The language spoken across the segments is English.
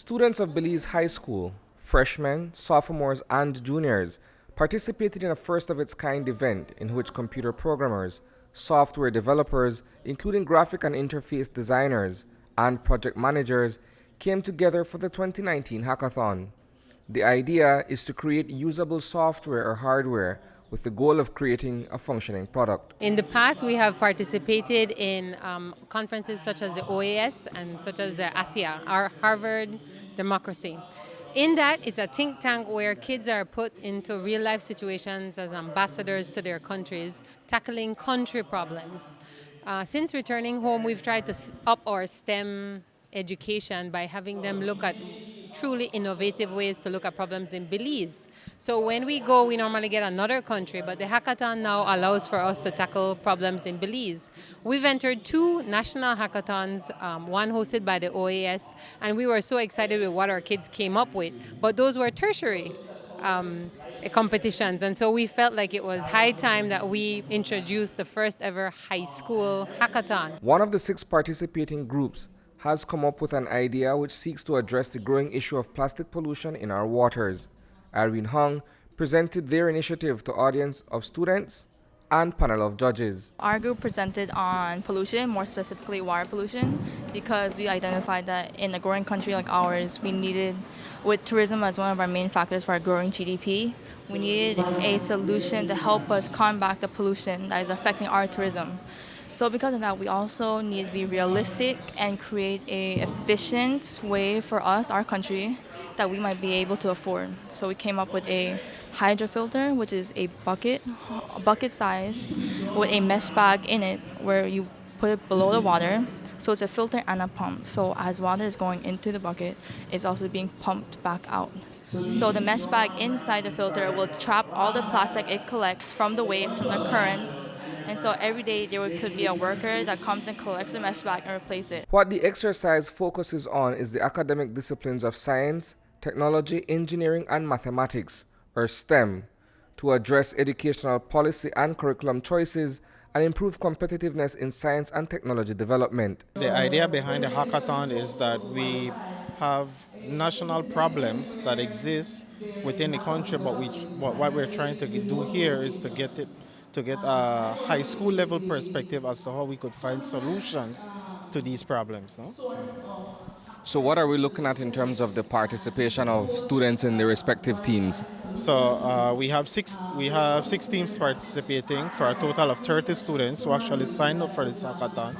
Students of Belize High School, freshmen, sophomores, and juniors participated in a first-of-its-kind event in which computer programmers, software developers, including graphic and interface designers, and project managers came together for the 2019 Hackathon. The idea is to create usable software or hardware with the goal of creating a functioning product. In the past, we have participated in conferences such as the OAS and such as the ASIA, our Harvard Democracy. In that, it's a think tank where kids are put into real-life situations as ambassadors to their countries, tackling country problems. Since returning home, we've tried to up our STEM education by having them look at truly innovative ways to look at problems in Belize. So when we go, we normally get another country, but the hackathon now allows for us to tackle problems in Belize. We've entered 2 national hackathons, one hosted by the OAS, and we were so excited with what our kids came up with, but those were tertiary competitions, and so we felt like it was high time that we introduced the first ever high school hackathon. One of the 6 participating groups has come up with an idea which seeks to address the growing issue of plastic pollution in our waters. Irene Hung presented their initiative to audience of students and panel of judges. Our group presented on pollution, more specifically water pollution, because we identified that in a growing country like ours, we needed, with tourism as one of our main factors for our growing GDP, we needed a solution to help us combat the pollution that is affecting our tourism. So because of that, we also need to be realistic and create an efficient way for us, our country, that we might be able to afford. So we came up with a hydro filter, which is a bucket size with a mesh bag in it where you put it below the water. So it's a filter and a pump. So as water is going into the bucket, it's also being pumped back out. So the mesh bag inside the filter will trap all the plastic it collects from the waves, from the currents. And so every day there could be a worker that comes and collects the mesh bag and replaces it. What the exercise focuses on is the academic disciplines of science, technology, engineering, and mathematics, or STEM, to address educational policy and curriculum choices and improve competitiveness in science and technology development. The idea behind the hackathon is that we have national problems that exist within the country, but what we're trying to do here is to get a high school level perspective as to how we could find solutions to these problems. No? So what are we looking at in terms of the participation of students in their respective teams? So we have six teams participating for a total of 30 students who actually signed up for this hackathon.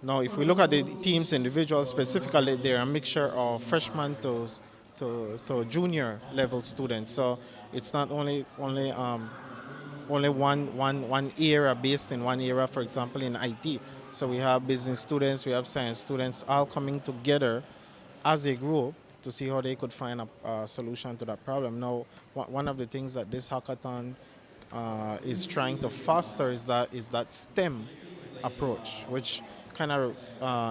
Now, if we look at the teams individuals specifically, they're a mixture of freshmen to junior level students. So it's not only one area based in one area, for example, in IT. So we have business students, we have science students, all coming together as a group to see how they could find a solution to that problem. Now, one of the things that this hackathon is trying to foster is that STEM approach, which kind of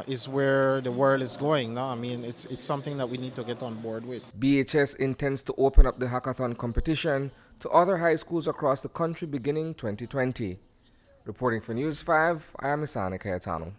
is where the world is going now. I mean, it's something that we need to get on board with. BHS intends to open up the hackathon competition to other high schools across the country beginning 2020. Reporting for News 5, I am Isani Cayetano.